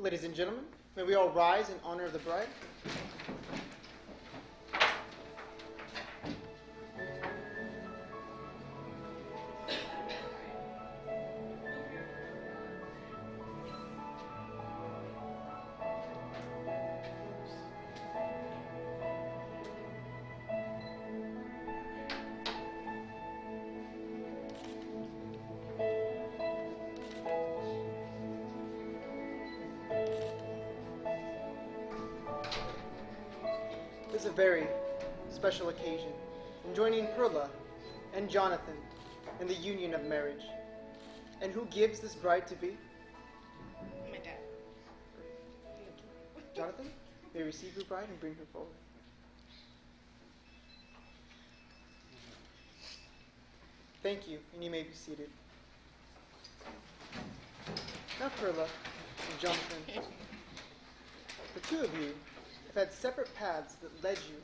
Ladies and gentlemen, may we all rise in honor of the bride. This is a very special occasion in joining Perla and Jonathan in the union of marriage. And who gives this bride to be? My dad. Jonathan, may you receive your bride and bring her forward. Thank you, and you may be seated. Now, Perla and Jonathan, the two of you have had separate paths that led you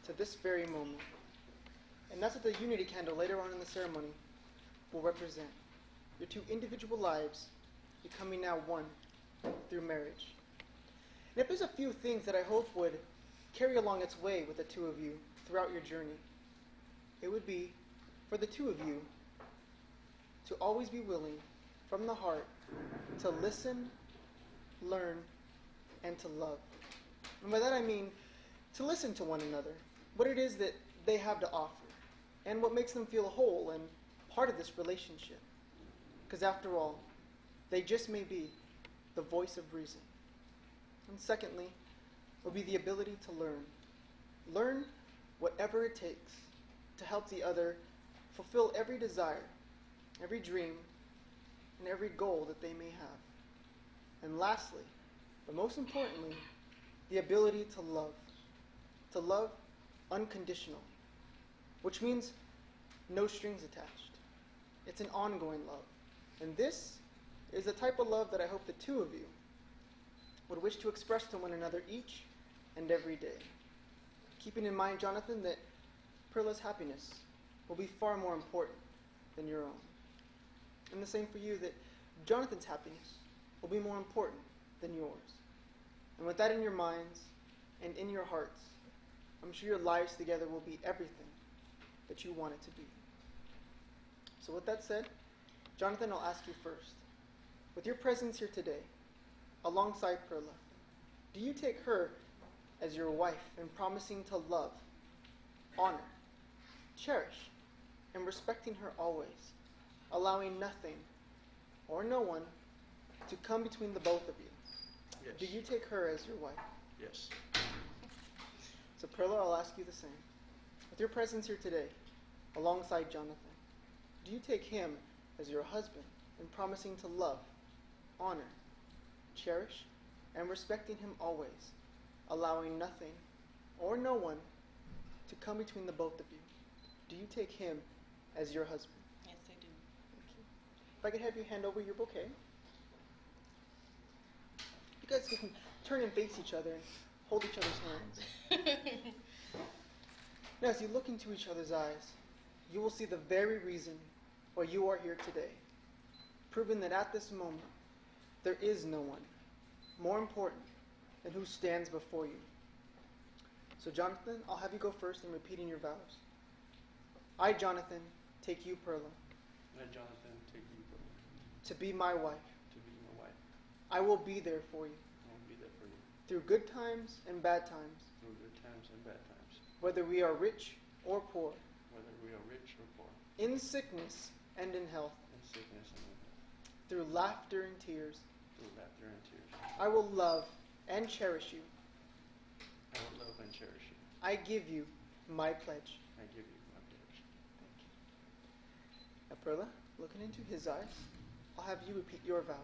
to this very moment. And that's what the unity candle later on in the ceremony will represent. Your two individual lives becoming now one through marriage. And if there's a few things that I hope would carry along its way with the two of you throughout your journey, it would be for the two of you to always be willing from the heart to listen, learn, and to love. And by that I mean to listen to one another, what it is that they have to offer, and what makes them feel whole and part of this relationship. Because after all, they just may be the voice of reason. And secondly, will be the ability to learn. Learn whatever it takes to help the other fulfill every desire, every dream, and every goal that they may have. And lastly, but most importantly, the ability to love unconditionally, which means no strings attached. It's an ongoing love. And this is the type of love that I hope the two of you would wish to express to one another each and every day. Keeping in mind, Jonathan, that Perla's happiness will be far more important than your own. And the same for you, that Jonathan's happiness will be more important than yours. And with that in your minds and in your hearts, I'm sure your lives together will be everything that you want it to be. So with that said, Jonathan, I'll ask you first. With your presence here today, alongside Perla, do you take her as your wife and promising to love, honor, cherish, and respecting her always, allowing nothing or no one to come between the both of you? Yes. Do you take her as your wife? Yes. So Perla, I'll ask you the same. With your presence here today, alongside Jonathan, do you take him as your husband and promising to love, honor, cherish, and respecting him always, allowing nothing or no one to come between the both of you? Do you take him as your husband? Yes, I do. Thank you. If I could have you hand over your bouquet. You guys can turn and face each other and hold each other's hands. Now, as you look into each other's eyes, you will see the very reason why you are here today, proving that at this moment, there is no one more important than who stands before you. So, Jonathan, I'll have you go first in repeating your vows. I, Jonathan, take you, Perla, I, Jonathan, take you, Perla, to be my wife. to be my wife. I will be there for you, I will be there for you through good times and bad times, through good times and bad times, whether we are rich or poor, whether we are rich or poor, in sickness and in health, in sickness and in health, through laughter and tears. through laughter and tears. I will love and cherish you. I will love and cherish you. I give you my pledge. I give you my pledge. Thank you. Now, Perla, looking into his eyes, I'll have you repeat your vows.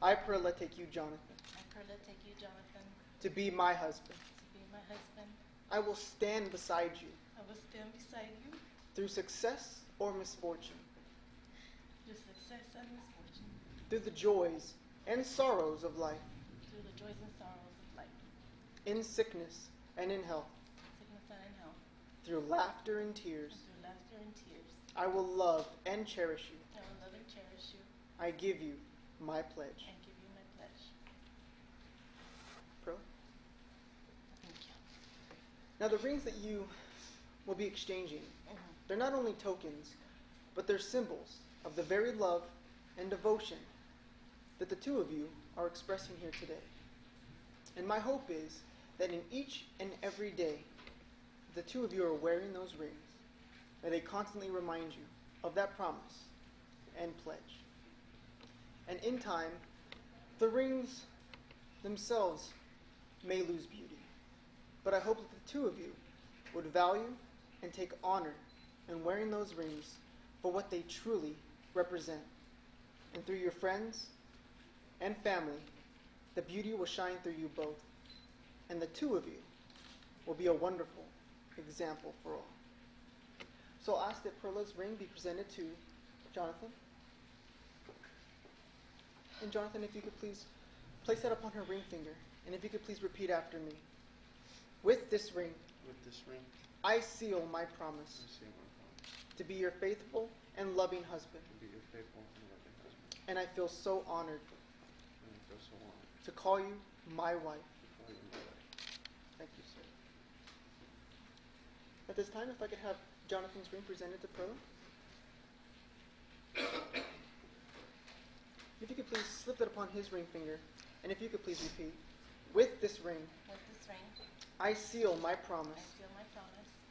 I, Perla, take you, Jonathan, I, Perla, take you, Jonathan, to be my husband. to be my husband. I will stand beside you I will stand beside you through success or misfortune, through success and misfortune, through the joys and sorrows of life, through the joys and sorrows of life, in sickness and in health, sickness and in health, through laughter and tears. and through laughter and tears. I will love and cherish you. I will love and cherish you I give you my pledge. and give you my pledge. Now, the rings that you will be exchanging, they're not only tokens, but they're symbols of the very love and devotion that the two of you are expressing here today. And my hope is that in each and every day the two of you are wearing those rings, that they constantly remind you of that promise and pledge. And in time, the rings themselves may lose beauty, but I hope that the two of you would value and take honor in wearing those rings for what they truly represent. And through your friends and family, the beauty will shine through you both. And the two of you will be a wonderful example for all. So I'll ask that Perla's ring be presented to Jonathan. And Jonathan, if you could please place that upon her ring finger. And if you could please repeat after me. With this ring, I seal my promise to be your faithful and loving husband. And I feel so honored to call you my wife. Thank you, sir. At this time, if I could have Jonathan's ring presented to Perla. If you could please slip that upon his ring finger, and if you could please repeat, with this ring, I seal my promise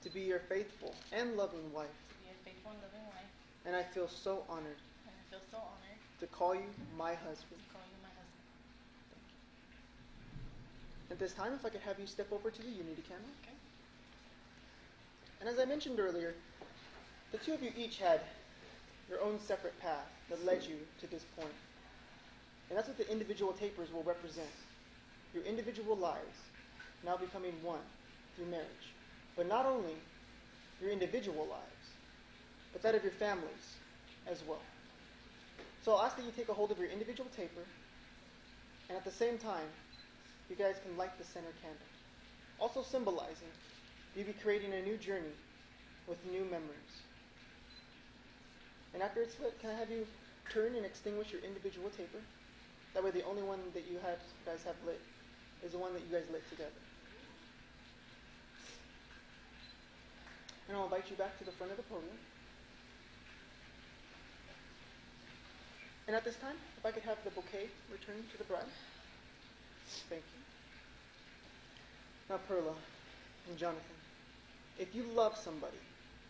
to be your faithful and loving wife. And I feel so honored to call you my husband. Thank you. At this time, if I could have you step over to the unity candle. Okay. And as I mentioned earlier, the two of you each had your own separate path that led you to this point. And that's what the individual tapers will represent. Your individual lives now becoming one through marriage. But not only your individual lives, but that of your families as well. So I'll ask that you take a hold of your individual taper, and at the same time, you guys can light the center candle. Also symbolizing you'll be creating a new journey with new memories. And after it's lit, can I have you turn and extinguish your individual taper? That way the only one that you guys have lit is the one that you guys lit together. And I'll invite you back to the front of the podium. And at this time, if I could have the bouquet returned to the bride. Thank you. Now, Perla and Jonathan, if you love somebody,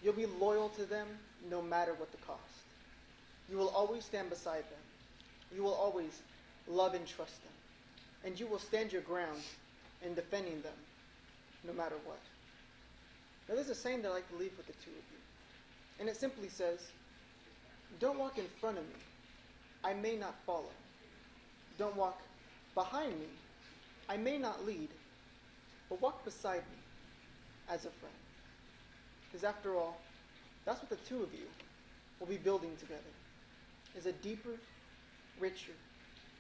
you'll be loyal to them no matter what the cost. You will always stand beside them. You will always love and trust them. And you will stand your ground in defending them no matter what. Now, there's a saying that I like to leave with the two of you. And it simply says, don't walk in front of me. I may not follow. Don't walk behind me. I may not lead. But walk beside me as a friend. Because after all, that's what the two of you will be building together. Is a deeper, richer,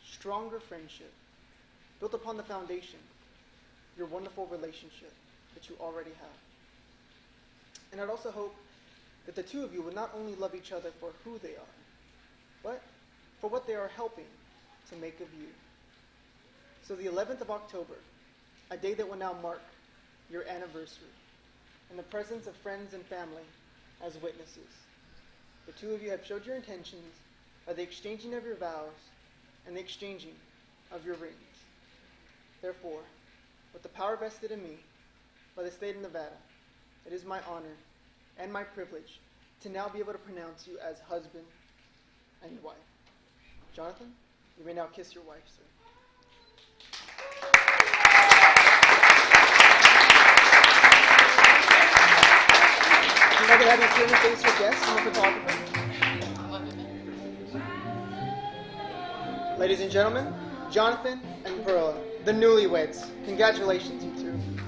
stronger friendship built upon the foundation, your wonderful relationship that you already have. And I'd also hope that the two of you would not only love each other for who they are, but for what they are helping to make of you. So the 11th of October, a day that will now mark your anniversary, in the presence of friends and family as witnesses, the two of you have showed your intentions by the exchanging of your vows and the exchanging of your rings. Therefore, with the power vested in me by the state of Nevada, it is my honor and my privilege to now be able to pronounce you as husband and wife. Jonathan, you may now kiss your wife, sir. If I could have you turn and face your guests and the photographer. Ladies and gentlemen, Jonathan and Perla, the newlyweds. Congratulations, you two.